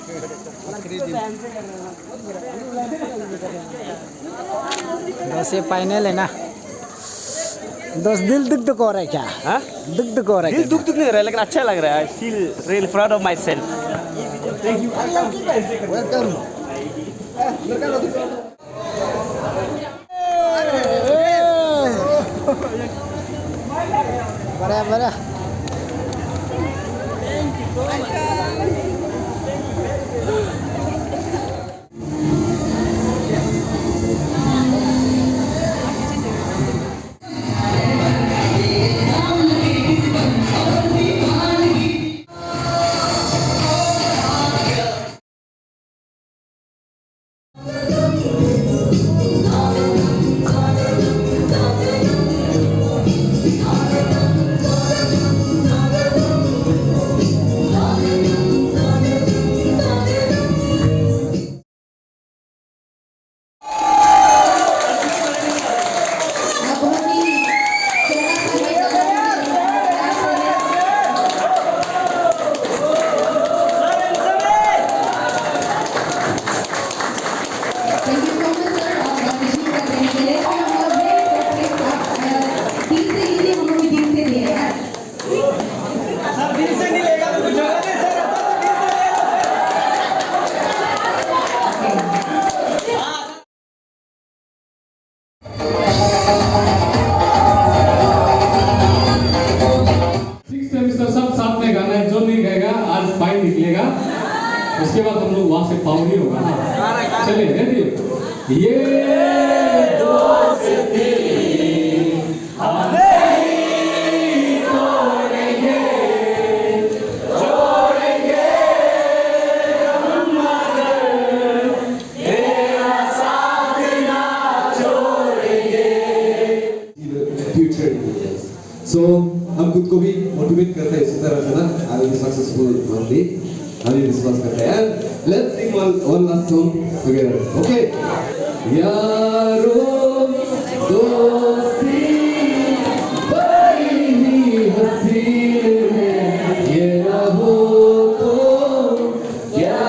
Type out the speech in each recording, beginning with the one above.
दोस्त ये फाइनल है ना। दोस्त दिल दुख दुख हो रहा है क्या? हाँ? दुख दुख हो रहा है? दिल दुख दुख नहीं हो रहा है लेकिन अच्छा लग रहा है। I feel really proud of myself. Thank you. Welcome. बड़ा बड़ा। उसके बाद हम लोग वहां से पावड़ी होगा ना। चलिए रेडी। ये दोस्ती So हम खुद को भी मोटिवेट करते हैं इसी तरह से ना। I will be successful one day. हम ये विश्वास करते हैं। And let's sing one last song together. Okay? यारो दोस्ती बड़ी ही हसीन है, ये रहो तो क्या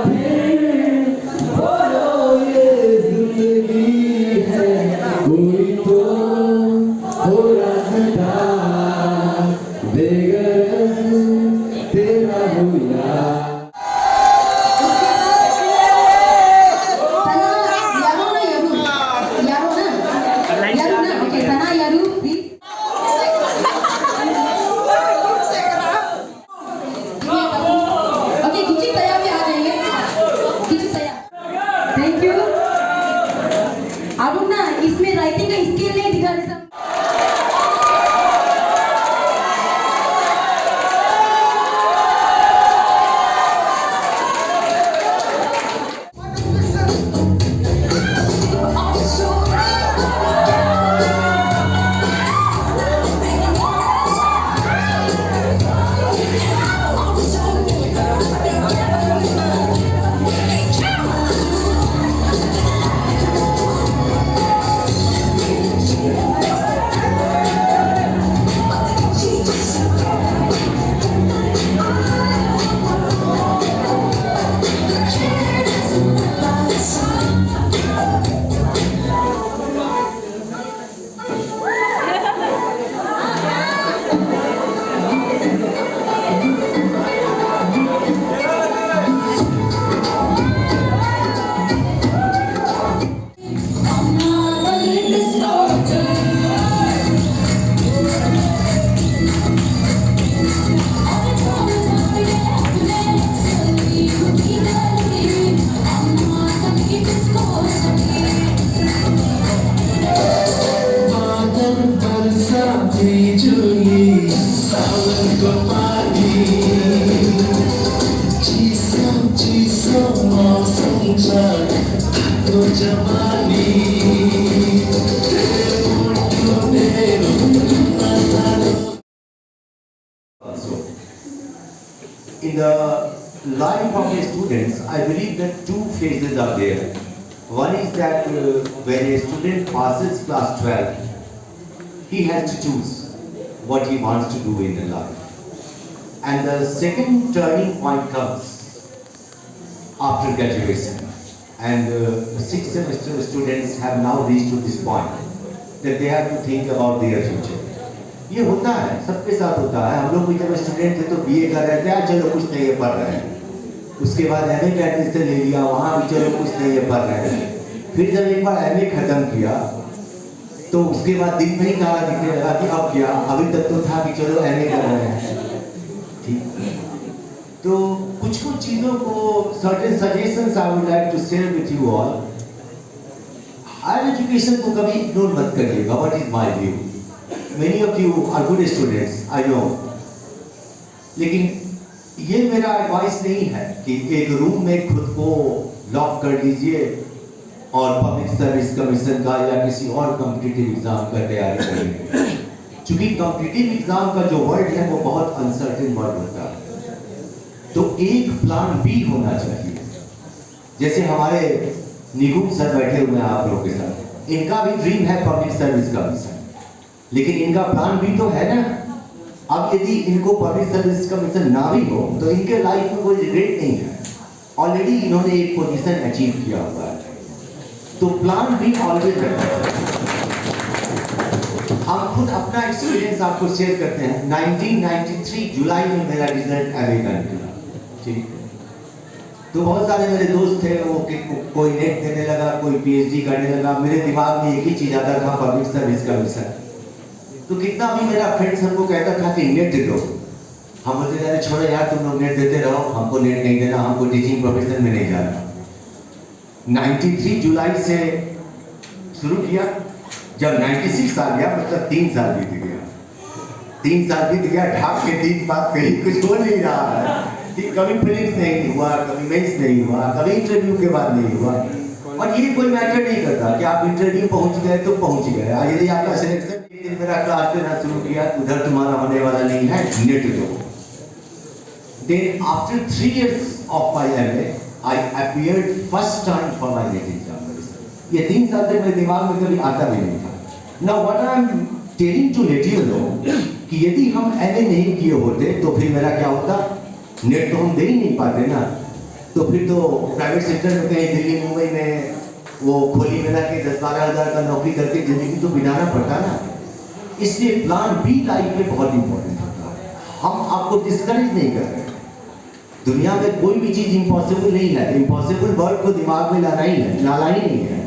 फिर बोलो ये जिंदगी है, कोई तो हो रास्ता बेगरज तेरा हो यार। Thank you. अब ना इसमें राइटिंग का स्किल नहीं दिखा रहे सब। In the life of the students, I believe that two phases are there. One is that when a student passes class 12, he has to choose what he wants to do in the life. And the second turning point comes after graduation. And 6th semester students have now reached to this point that they have to think about their future. ये होता है, सबके साथ होता है। हम लोग भी जब स्टूडेंट थे तो बीए कर रहे थे, आज चलो कुछ नहीं ये पढ़ रहे हैं। उसके बाद एमए का एडमिशन ले लिया, वहाँ भी चलो कुछ नहीं ये पढ़ रहे हैं। फिर जब एक बार एमए खत्म किया तो उसके बाद दिन में ही कहा दिखने लगा कि अब क्या, अभी तक तो था कि चलो एमए कर रहे हैं, ठीक। तो कुछ चीजों को certain suggestions I would like to share with you all. Higher education को कभी इग्नोर मत करिएगा। What is my view? Many of you are good students, I know. लेकिन ये मेरा एडवाइस नहीं है कि एक रूम में खुद को लॉक कर लीजिए और पब्लिक सर्विस कमीशन का या किसी और कॉम्पिटिटिव एग्जाम का तैयारी करेंगे। क्योंकि कॉम्पिटिटिव एग्जाम का जो वर्ड है वो बहुत अनसर्टेन वर्ड होता है। तो एक प्लान बी होना चाहिए। जैसे हमारे निगुम सर बैठे हुए हैं आप लोगों के साथ, इनका भी ड्रीम है पब्लिक सर्विस कमीशन, लेकिन इनका प्लान बी तो है ना। अब यदि इनको पब्लिक सर्विस कमीशन ना भी हो तो इनके लाइफ में कोई रिग्रेट नहीं है, ऑलरेडी इन्होंने एक पोजीशन अचीव किया हुआ है। तो प्लान बी ऑलवेज रहता है। हम खुद अपना एक्सपीरियंस आपको शेयर करते हैं। 1993 जुलाई में मेरा रिजल्ट एमए का निकला, ठीक। तो बहुत सारे मेरे दोस्त थे, वो कोई नेट देने लगा, कोई पीएचडी करने लगा। मेरे दिमाग में एक ही चीज आता था, पब्लिक सर्विस कमीशन। तो कितना भी मेरा फ्रेंड्स हमको कहता था कि नेट दे दो, हम बोलते थे छोड़ो यार, तुम लोग नेट देते रहो, हमको नेट नहीं देना, हमको टीचिंग प्रोफेशन में नहीं जाना। 93 जुलाई से शुरू किया, जब 96 आ गया मतलब 3 साल बीत गया। 3 साल बीत गया, ढाक के 3 बात कहीं कुछ हो नहीं रहा है। कभी प्रीलिम्स नहीं हुआ, कभी मेंस नहीं हुआ, कभी इंटरव्यू के बाद नहीं हुआ। और ये कोई मैटर नहीं करता कि आप इंटरव्यू पहुंच गए तो पहुंच गए। यदि आपका सिलेक्शन मेरा क्लास देना शुरू किया, उधर तुम्हारा होने वाला नहीं है, नेट दो। Then after 3 years of my MA, I appeared first time for my NET examination. ये 3 साल से मेरे दिमाग में कभी आता भी नहीं था। Now what I am telling to let you know कि यदि हम MA नहीं किए होते तो फिर मेरा क्या होता? नेट तो हम दे ही नहीं पाते ना। तो फिर तो प्राइवेट सेक्टर में कहीं दिल्ली मुंबई में वो खोली में के 10-12 हज़ार का नौकरी करके जिंदगी तो बिताना पड़ता ना। इसलिए प्लान बी लाइफ में बहुत इंपॉर्टेंट होता है। हम आपको डिस्करेज नहीं कर रहे। दुनिया में कोई भी चीज इम्पॉसिबल नहीं है। इम्पॉसिबल वर्ड को दिमाग में लाना ही है, लाना ही नहीं है।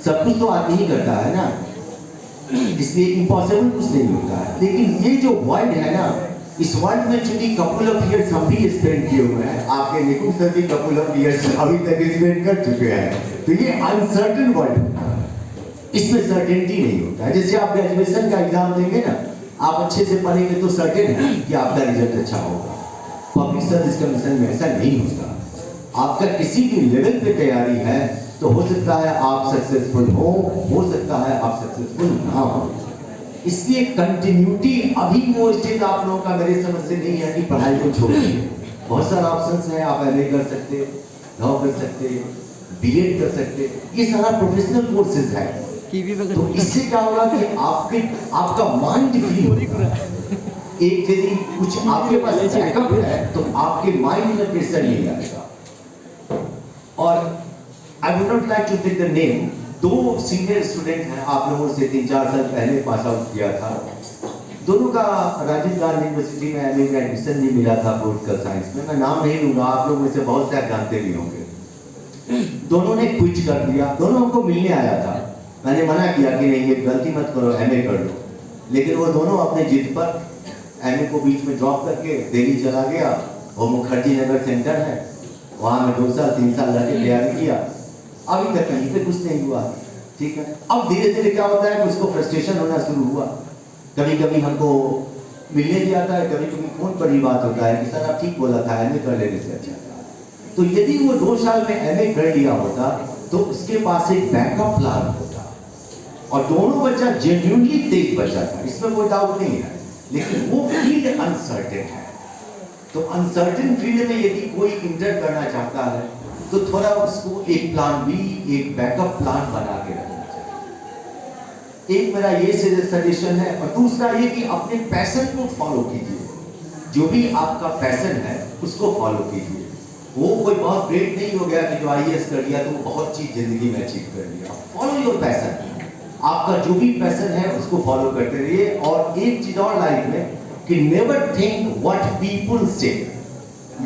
सब कुछ तो आदमी ही करता है ना, इसलिए इम्पॉसिबल कुछ नहीं होता है। लेकिन ये जो वर्ड है ना, इस वर्ल्ड में चूंकि कपल ऑफ इयर्स हम भी स्पेंड किए हुए हैं, आपके निकुल सर भी कपल ऑफ इयर्स अभी तक स्पेंड कर चुके हैं, तो ये अनसर्टेन वर्ल्ड होता है, इसमें सर्टेनिटी नहीं होता है। जैसे आप ग्रेजुएशन का एग्जाम देंगे ना, आप अच्छे से पढ़ेंगे तो सर्टेन है कि आपका रिजल्ट अच्छा होगा। पब्लिक सर्विस कमीशन में ऐसा नहीं होता। आपका किसी भी लेवल पे तैयारी है तो हो सकता है आप सक्सेसफुल हो सकता है आप सक्सेसफुल ना हो। इसलिए कंटिन्यूटी अभी वो स्टेज आप लोगों का मेरे समझ से नहीं है कि पढ़ाई को छोड़िए। बहुत सारा ऑप्शंस है, आप एमए कर सकते, लॉ कर सकते, बीएड कर सकते, ये सारा प्रोफेशनल कोर्सेज है। तो इससे क्या होगा कि आपका माइंड फ्री होगा। एक यदि कुछ आपके पास बैकअप है तो आपके माइंड में प्रेशर नहीं आएगा। और I would not like to take the name, 2 senior student हैं, आप लोगों से 3-4 साल पहले पास आउट किया था। दोनों का राजीव गांधी यूनिवर्सिटी में एमए का एडमिशन नहीं मिला था पॉलिटिकल साइंस में। मैं नाम नहीं लूंगा, आप लोग में से बहुत से आप जानते भी होंगे। दोनों ने क्विट कर दिया। दोनों हमको मिलने आया था, मैंने मना किया कि नहीं ये गलती मत करो, एमए कर लो। लेकिन वो दोनों अपने जिद पर एमए को बीच में ड्रॉप करके दिल्ली चला गया। वो मुखर्जी नगर सेंटर है, वहाँ में 2 साल 3 साल रह के तैयारी किया। अभी तक कहीं पे कुछ नहीं हुआ, ठीक है। अब धीरे धीरे क्या होता है कि उसको फ्रस्ट्रेशन होना शुरू हुआ। कभी कभी हमको मिलने भी आता है, कभी कभी फोन पर ही बात होता है कि सर आप ठीक बोला था, एमए कर लेने से अच्छा था। तो यदि वो 2 साल में एमए कर लिया होता तो उसके पास एक बैकअप प्लान होता। और दोनों बच्चा जेन्युइनली तेज बच्चा था, इसमें कोई डाउट नहीं है। लेकिन वो फील्ड अनसर्टेन है। तो अनसर्टेन फील्ड में यदि कोई इंटर करना चाहता है तो थोड़ा उसको एक प्लान बी, एक बैकअप प्लान बना के रखना चाहिए। एक मेरा ये सजेशन है। और दूसरा ये कि अपने पैशन को फॉलो कीजिए। जो भी आपका पैशन है उसको फॉलो कीजिए। वो कोई बहुत ग्रेट नहीं हो गया कि जो IAS कर लिया तो वो बहुत चीज जिंदगी में अचीव कर लिया। फॉलो योर पैशन, आपका जो भी पैशन है उसको फॉलो करते रहिए। और एक चीज और लाइफ में कि नेवर थिंक व्हाट पीपल से,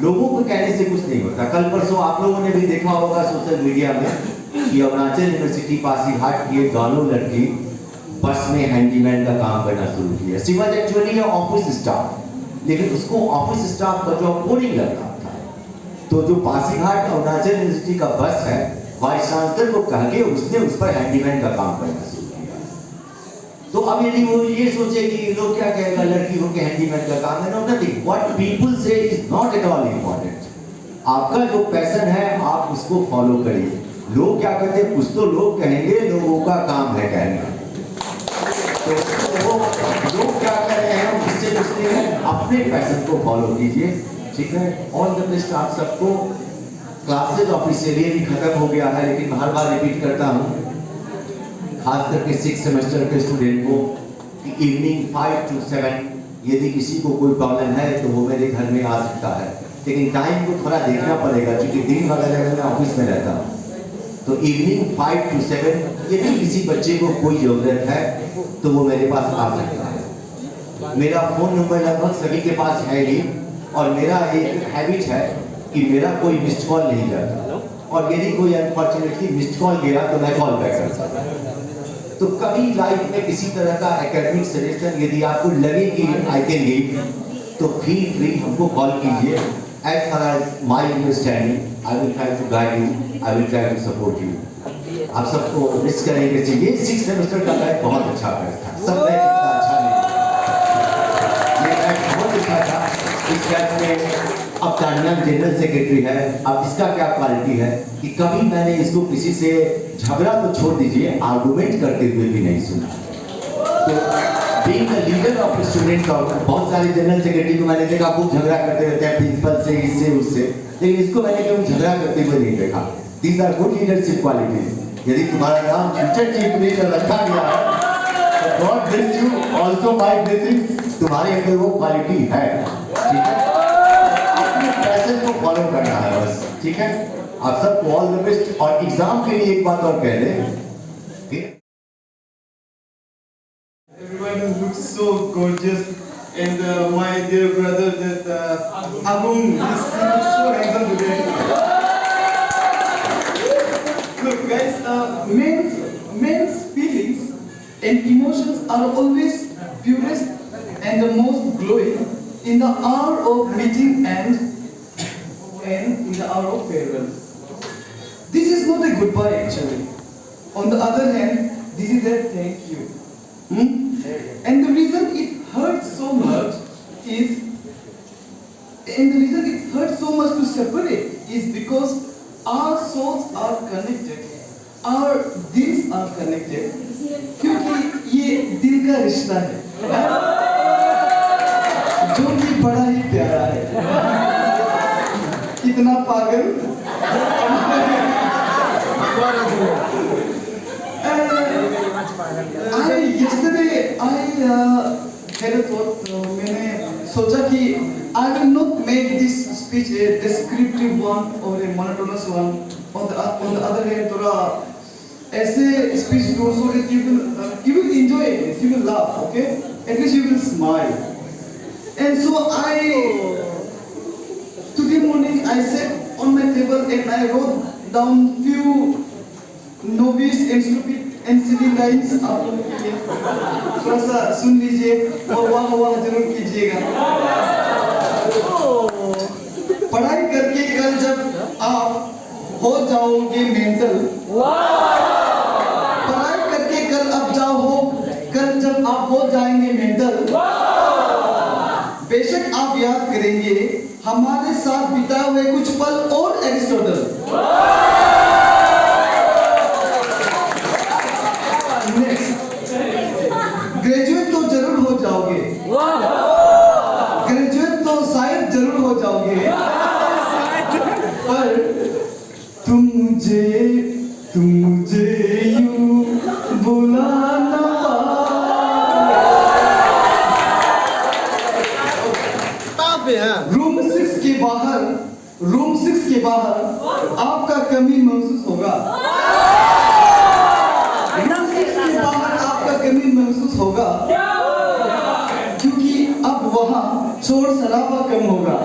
लोगों को कहने से कुछ नहीं होता। कल परसों आप लोगों ने भी देखा होगा सोशल मीडिया में कि अरुणाचल यूनिवर्सिटी पासीघाट की एक गालो लड़की बस में हैंडीमैन का काम करना शुरू किया। She was actually office staff, लेकिन उसको ऑफिस स्टाफ का जॉब बोरिंग लग रहा था। तो जो पासीघाट अरुणाचल यूनिवर्सिटी का बस है, वाइस चांसलर को कह के उसने उस पर हैंडीमैन का काम करना शुरू किया। तो अब यदि वो ये सोचे कि लोग क्या कहेगा, लड़की हो के हैंडीमैन का काम है, नो नथिंग, व्हाट पीपल से is not at all important. आपका जो पैशन है आप उसको फॉलो करिए। लोग क्या कहते हैं, कुछ तो लोग कहेंगे, लोगों का काम है कहना। तो वो लोग क्या कर रहे हैं उससे कुछ नहीं है, अपने पैशन को फॉलो कीजिए, ठीक है। ऑल द बेस्ट आप सबको। क्लासेज ऑफिशियली भी खत्म हो गया है, लेकिन हर बार रिपीट करता हूँ, खास करके 6 सेमेस्टर के स्टूडेंट को कि इवनिंग 5 to 7 यदि किसी को कोई प्रॉब्लम है तो वो मेरे घर में आ सकता है, लेकिन टाइम को थोड़ा देखना पड़ेगा क्योंकि दिन वगैरह में मैं ऑफिस में रहता हूँ। तो इवनिंग 5 to 7 यदि किसी बच्चे को कोई ज़रूरत है तो वो मेरे पास आ सकता है। मेरा फ़ोन नंबर लगभग सभी के पास है ही, और मेरा एक हैबिट है कि मेरा कोई मिस्ड कॉल नहीं जाता, और यदि कोई अनफॉर्चुनेटली मिस्ड कॉल गया तो मैं कॉल बैक करता हूँ। तो कभी लाइफ में किसी तरह का एकेडमिक सजेशन यदि आपको लगे कि आई कैन गिव, तो फील फ्री हमको कॉल कीजिए। As far as my understanding I will try to guide you, I will try to support you. आप सबको मिस करेंगे चाहिए। 6 सेमेस्टर का बैच बहुत अच्छा बैच था, सब बैच इतना अच्छा नहीं, ये बैच बहुत अच्छा था। इस बैच में अब तानिया जनरल सेक्रेटरी है। अब इसका क्या क्वालिटी है कि कभी मैंने इसको किसी से झगड़ा तो छोड़ दीजिए, आर्गुमेंट करते हुए भी नहीं सुना। तो being the leader of student government, बहुत सारे जनरल सेक्रेटरी को मैंने देखा खूब झगड़ा करते रहते हैं प्रिंसिपल से, इससे उससे, लेकिन इसको मैंने कभी झगड़ा करते हुए नहीं देखा। These are good leadership qualities. यदि तुम्हारा नाम फ्यूचर चीफ मिनिस्टर रखा गया है तो God bless you, also my blessings, तुम्हारे अंदर वो क्वालिटी है, ठीक है। पैशन को फॉलो करना है बस, ठीक है। आप सबको ऑल द बेस्ट। और एग्जाम के लिए एक बात और कह दें, everyone looks so gorgeous, and my dear brother that Agum, he looks so handsome today. Look guys, men's feelings and emotions are always purest and the most glowing in the hour of meeting and in the hour of farewell. This is not a goodbye actually. On the other hand, this is a thank you. And the reason it hurts so much to separate is because our souls are connected, our dils are connected, क्योंकि ये दिल का रिश्ता है जो कि बड़ा ही प्यारा है। कितना पागल। Yesterday I had a thought, मैंने सोचा कि I will not make this speech a descriptive one or a monotonous one. On the other hand, थोड़ा ऐसे speech do so that you will enjoy it, you will laugh, okay? At least you will smile. And so today morning I sat on my table and I wrote down few novice and stupid and silly lines आप लोगों के लिए, थोड़ा सा सुन लीजिए और वाह वाह जरूर कीजिएगा। पढ़ाई करके कल जब आप हो जाओगे मेंटल, पढ़ाई करके कल जब आप हो जाएंगे मेंटल, बेशक आप याद करेंगे हमारे साथ बिताए हुए कुछ पल और एरिस्टोटल। ग्रेजुएट तो जरूर हो जाओगे, ग्रेजुएट तो शायद जरूर हो जाओगे, पर तुम मुझे यूं बुला ना पाओगे। रूम 6 के होगा क्योंकि अब वहाँ शोर शराबा कम होगा।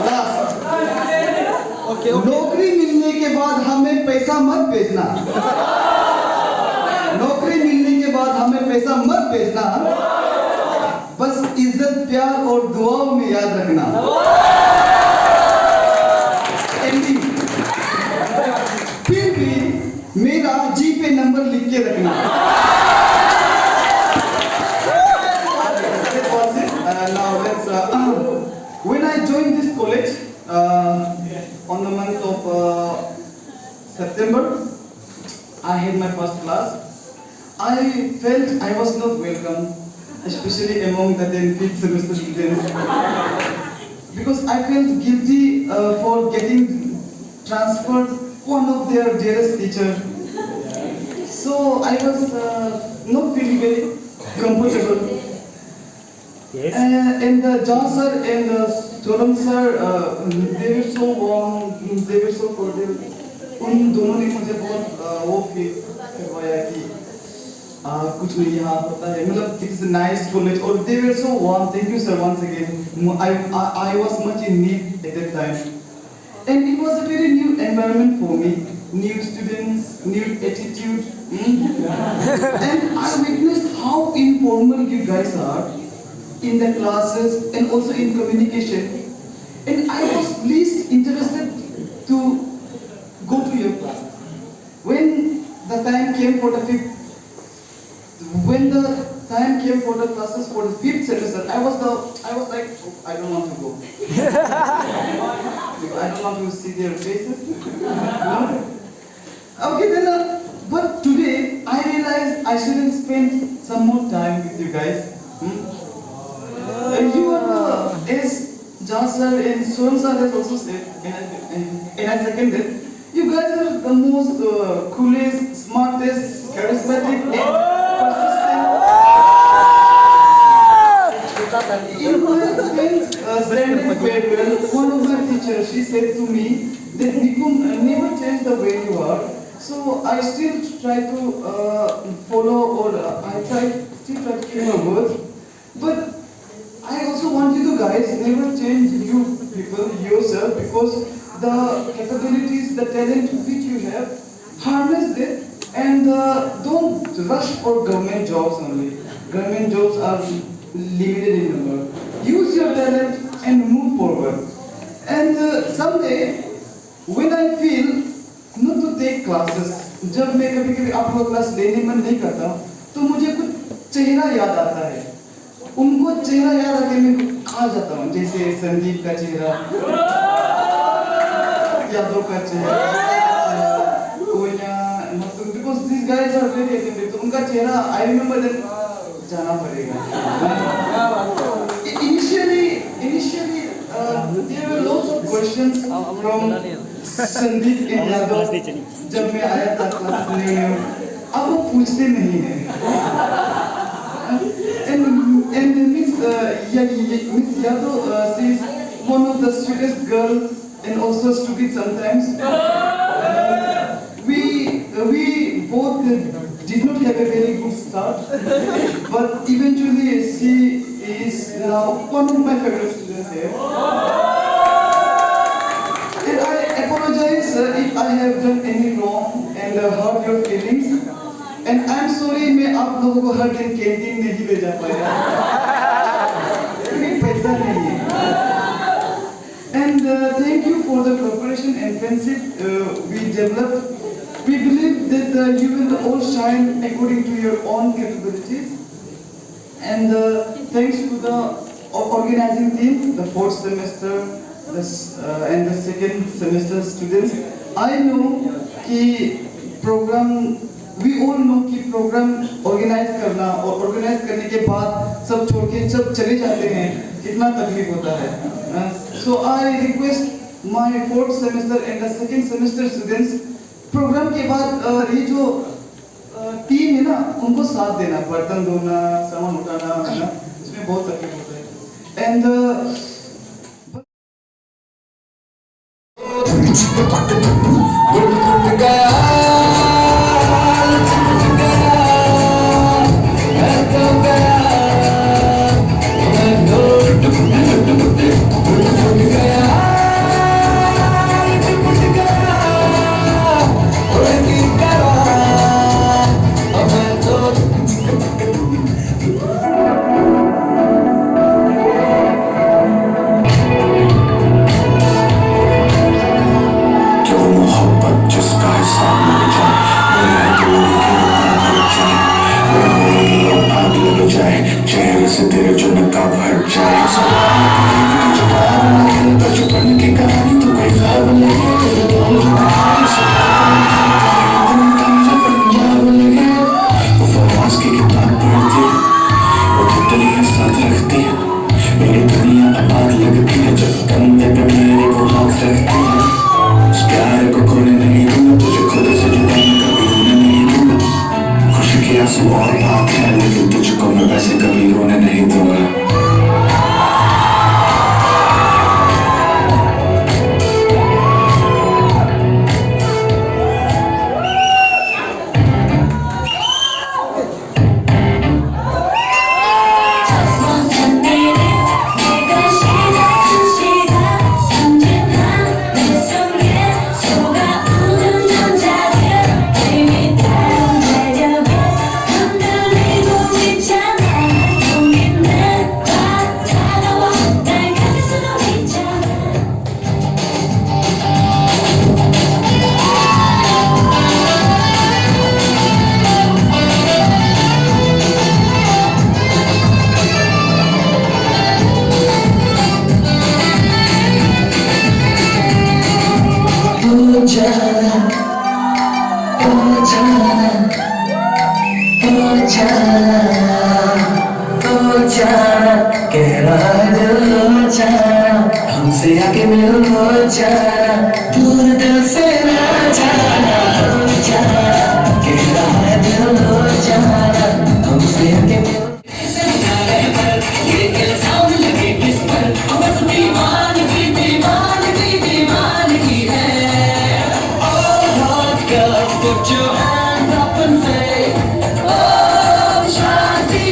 लास्ट, नौकरी मिलने के बाद हमें पैसा मत भेजना। नौकरी मिलने के बाद हमें पैसा मत भेजना, बस इज्जत प्यार और दुआओं में याद रखना। एंडिंग, फिर भी मेरा जी पे नंबर लिख के रखना। Now let's when I joined this college on the month of September, I had my first class. I felt I was not welcome, especially among the 10th, 5th semester students, because I felt guilty for getting transferred one of their dearest teacher. So I was not feeling very comfortable. Yes. And John sir and Solam sir, they were so warm, they were so cordial. उन दोनों ने मुझे बहुत वो feel करवाया कि कुछ नहीं यहाँ होता है, मतलब it's a nice college और they were so warm. Thank you sir once again. I was much in need at that time, and it was a very new environment for me. New students, new attitude, and I witnessed how informal you guys are in the classes and also in communication, and I was least interested to go to your class. When the time came for the classes for the 5th semester, I was like, oh, I don't want to go. I don't want to see their faces. Okay then, but today I realized I shouldn't spend some more time with you guys. You are as John sir and Soham sir has also said, and I second it. You guys are the most coolest, smartest, charismatic, and persistent. In my 10th standard farewell, one of my teachers, she said to me that Nikum, never change the way you are. So I still try to follow, or I still try to keep my words. But I also want you to guys never change you people yourself, because the capabilities, the talent which you have, harness it, and don't rush for government jobs only. Government jobs are limited in number. Use your talent and move forward. And someday, when I feel not to take classes, जब मैं कभी-कभी आपको class लेने मन नहीं करता, तो मुझे कुछ चेहरा याद आता है। उनको चेहरा याद आके मैं खा जाता हूँ, जैसे संदीप का चेहरा, यादव का चेहरा, मतलब because these guys are very attentive, तो उनका चेहरा I remember that जाना पड़ेगा। Initially there were lots of questions from Sandeep and Yadav जब मैं आया था क्लास में, अब वो पूछते नहीं हैं। And Miss Yadav, she is one of the sweetest girl and also stupid sometimes. We both did not have a very good start, but eventually she is now one of my favorite students here. And I apologize if I have done any wrong and hurt your feelings. And I'm sorry मैं आप लोगों को हर दिन canteen नहीं ले जा पाया, क्योंकि पैसा नहीं है. And thank you for the cooperation and friendship we developed. We believe that you will all shine according to your own capabilities. And thanks to the organizing team, the 4th semester and the 2nd semester students. I know कि program, we all know कि program organize करना और organize करने के बाद सब छोड़ के सब चले जाते हैं, कितना तकलीफ होता है. So I request my 4th semester and the 2nd semester students, program के बाद ये जो टीम है ना, उनको साथ देना, बर्तन धोना, सामान उठाना, है ना, इसमें बहुत तकलीफ होता है. And हमसे आके मिलो जाना दूर दिल से ना जाना कह रहा है दिल हो जाना हमसे आके मिलो ये इल्जाम लगे किस पर बस दीवानगी दीवानगी दीवानगी है Oh hot girl put your hands up and say Oh Shanti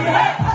Agora,